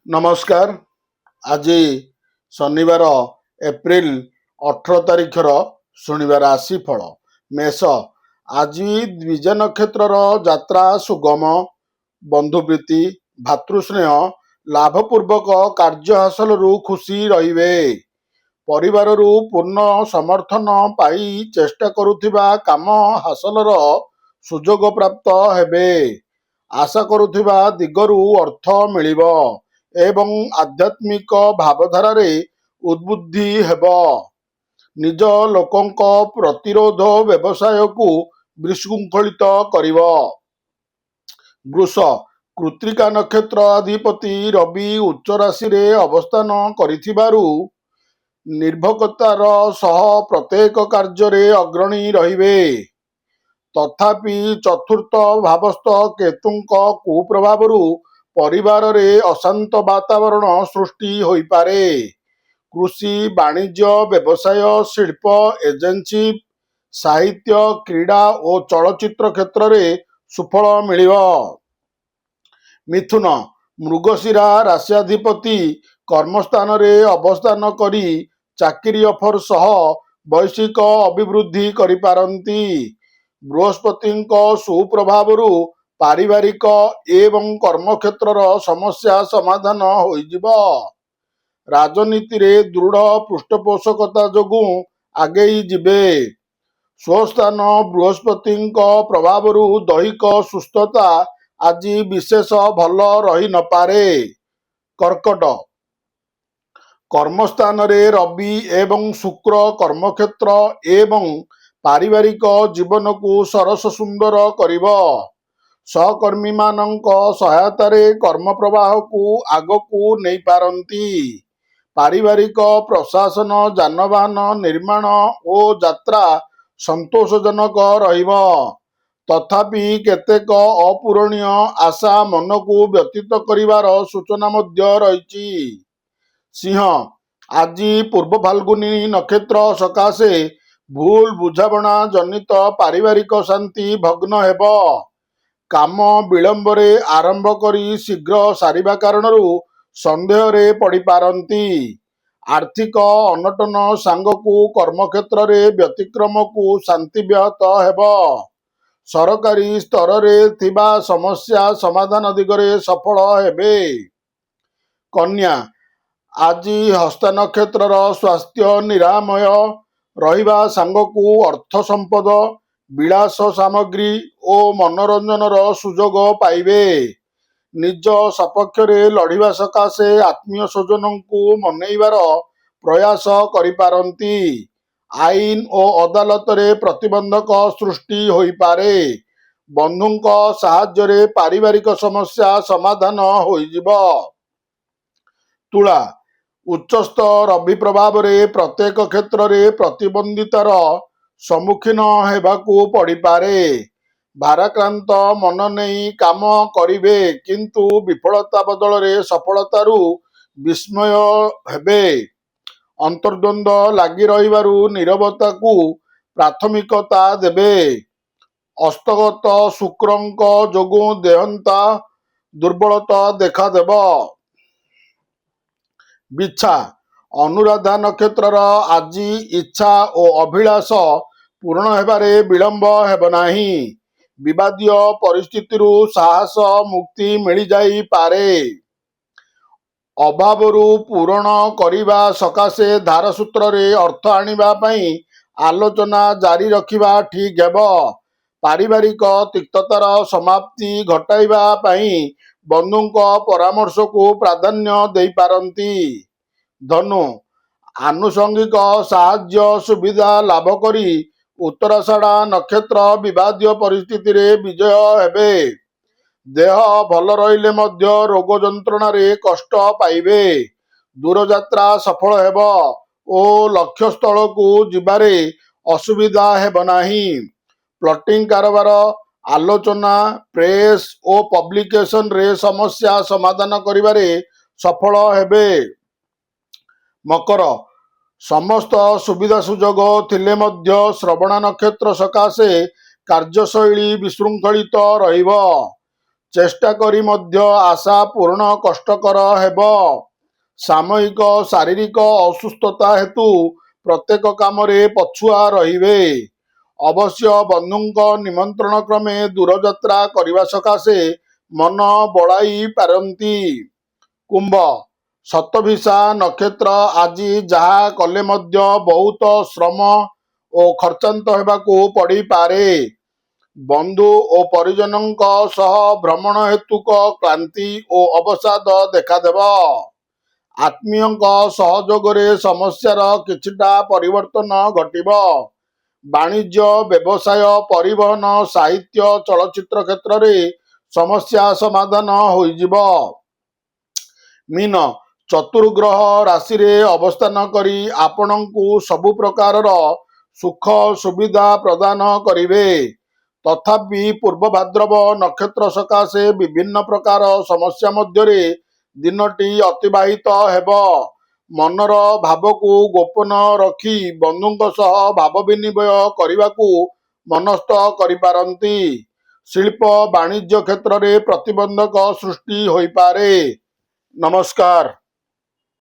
नमस्कार। आज शनिवार एप्रिल 18 तारिखर शुणिबार राशिफल मेष। आज द्विज नक्षत्र यात्रा सुगम, बंधुप्रीति, भातृस्नेह, लाभपूर्वक कार्य हासिल खुशी रहिबे। परिवार पूर्ण समर्थन पाई चेष्टा करुथिबा काम हासिलर सुजोग प्राप्त हेबे। आशा करुथिबा दिगरु अर्थ मिलिबो एवं आध्यात्मिक भावधारा उद्बुद्धि हेब। निज लोकंक प्रतिरोध व्यवसाय को विशृंखलित करिब। वृष। कृत्तिका नक्षत्र अधिपति रवि उच्च राशि रे अवस्थान करिथिबारु निर्भकतार सह प्रत्येक कार्य अग्रणी रहिबे। तथापि चतुर्थ भावस्थ केतुंक कुप्रभावरु परिवार रे अशांत वातावरण सृष्टि होई पारे। कृषि, वाणिज्य, व्यवसाय, शिल्प, एजेंसी, साहित्य, क्रीड़ा और चलचित्र क्षेत्र रे सुफल मिलिब। मिथुन। मृगशिरा राशियाधिपति कर्मस्थान रे अवस्थान करी चाकरी ऑफर सह वैश्विक अभिवृद्धि करिपारंती। बृहस्पतिंक सुप्रभावरु पारिवारिक एवं कर्मक्षेत्र समस्या समाधान होइजिब। राजनीति रे दृढ़ पृष्ठपोषकता जोगु आगेई जिबे। स्वस्थान बृहस्पतिंक प्रभावरु दैहिक सुस्थता आज विशेष भल रही न पारे। कर्कट। कर्मस्थान रे रवि एवं शुक्र कर्मक्षेत्र एवं पारिवारिक जीवन को सरस सुंदर करिब। सहकर्मी मानक सहायता रे कर्म प्रवाह को आगकू नहीं पारंती। पारिवारिक प्रशासन, जानवाहन निर्माण और यात्रा संतोषजनक रहिब। तथापि केतेक अपूरणीय आशा मन को व्यतीत करिवार सूचना मध्य रहिछि। सिंह। आज पूर्व फाल्गुनी नक्षत्र सकाशे भूल बुझाबणा जनित पारिवारिक शांति भग्न हेब। काम विलंब रे आरंभ करी शीघ्र सारिबा कारणरू संदेह रे पड़ी पारंती। आर्थिक अनटन सांगकू कर्मक्षेत्र रे व्यतिक्रम को शांति व्याहत हेब। सरकारी स्तर रे थिबा समस्या समाधान दिगरे सफल हेबे। कन्या। आज हस्ता नक्षत्र स्वास्थ्य निरामय रहिबा सांगकू अर्थ संपद, विलास सामग्री और मनोरंजन सुजोग पाइबे। निज सपक्ष रे लड़िबा सकाशे आत्मीय स्वजन को मनईबार प्रयास करिपारंती। आईन और अदालत रे प्रतिबंधक सृष्टि होई पारे। बंधुंक साहाय्य रे पारिवारिक समस्या समाधान होइजिब। तुला। उच्चस्थ रवि प्रभाव रे प्रत्येक क्षेत्र रे प्रतिबंधितार सम्मुखीन हेबाकू पड़ी पारे। भाराक्रांत मन नहीं काम करिबे किंतु विफलता बदल रे सफलतारू विस्मय हेबे। अंतर्द्वंद्व लागी रहिबारु नीरवता को प्राथमिकता देबे। हस्तगत शुक्रंक जोगु देहंता दुर्बलता देखा देब। बिच्छा। अनुराधा नक्षत्र आज इच्छा और अभिलाष पूर्ण हेबारे विलंब हेब नाही। विवादीय परिस्थिति साहस मुक्ति मिल जाई पारे। अभावरू पूरण करिबा सकाशे धारसूत्र रे अर्थ आनिबा पई आलोचना जारी रखिबा ठीक हेब। पारिवारिक तिक्ततार समाप्ति घटाइबा पई बंधुंक परामर्श को प्राधान्य देई पारंती। धनु। आनुषंगिक साहाय्य सुविधा लाभ करी उत्तराषाढ़ा नक्षत्र विवादीय परिस्थिति रे विजय हेबे। देह भल रहिले मध्य रोग जंत्रणा रे कष्ट पाइबे। दूर यात्रा सफल हेब ओ लक्ष्य स्थल को जिबारे असुविधा हेब नाही। प्लटिंग कारोबार, आलोचना, प्रेस और पब्लिकेशन रे समस्या समाधान करिबारे सफल हेबे। मकर। समस्त सुविधा सुजोग थिले मध्य श्रवण नक्षत्र सकाशे कार्यशैली विशृंखलित रहिब। ଚେଷ୍ଟା କରି ମଧ୍ୟ ଆଶା ପୂରଣ କଷ୍ଟକର ହେବ। ସାମୟିକ ଶାରୀରିକ ଅସୁସ୍ଥତା ହେତୁ ପ୍ରତ୍ୟେକ କାମରେ ପଛୁଆ ରହିବେ। ଅବଶ୍ୟ ବନ୍ଧୁଙ୍କ ନିମନ୍ତ୍ରଣ କ୍ରମେ ଦୂରଯାତ୍ରା କରିବା ସକାଶେ ମନ ବଳାଇ ପାରନ୍ତି। କୁମ୍ଭ, ଶତଭିସା ନକ୍ଷତ୍ର ଆଜି ଯାହା କଲେ ମଧ୍ୟ ବହୁତ ଶ୍ରମ ଓ ଖର୍ଚ୍ଚାନ୍ତ ହେବାକୁ ପଡ଼ିପାରେ। ବନ୍ଧୁ ଓ ପରିଜନଙ୍କ ସହ ଭ୍ରମଣ ହେତୁକ କ୍ଳାନ୍ତି ଓ ଅବସାଦ ଦେଖାଦେବ। ଆତ୍ମୀୟଙ୍କ ସହଯୋଗରେ ସମସ୍ୟାର କିଛିଟା ପରିବର୍ତ୍ତନ ଘଟିବ। ବାଣିଜ୍ୟ, ବ୍ୟବସାୟ, ପରିବହନ, ସାହିତ୍ୟ, ଚଳଚ୍ଚିତ୍ର କ୍ଷେତ୍ରରେ ସମସ୍ୟା ସମାଧାନ ହୋଇଯିବ। ମୀନ, ଚତୁର୍ଗ୍ରହ ରାଶିରେ ଅବସ୍ଥାନ କରି ଆପଣଙ୍କୁ ସବୁ ପ୍ରକାରର ସୁଖ ସୁବିଧା ପ୍ରଦାନ କରିବେ। ତଥାପି ପୂର୍ବ ଭାଦ୍ରବ ନକ୍ଷତ୍ର ସକାଶେ ବିଭିନ୍ନ ପ୍ରକାର ସମସ୍ୟା ମଧ୍ୟରେ ଦିନଟି ଅତିବାହିତ ହେବ। ମନର ଭାବକୁ ଗୋପନ ରଖି ବନ୍ଧୁଙ୍କ ସହ ଭାବ ବିନିମୟ କରିବାକୁ ମନସ୍ଥ କରିପାରନ୍ତି। ଶିଳ୍ପ ବାଣିଜ୍ୟ କ୍ଷେତ୍ରରେ ପ୍ରତିବନ୍ଧକ ସୃଷ୍ଟି ହୋଇପାରେ। ନମସ୍କାର।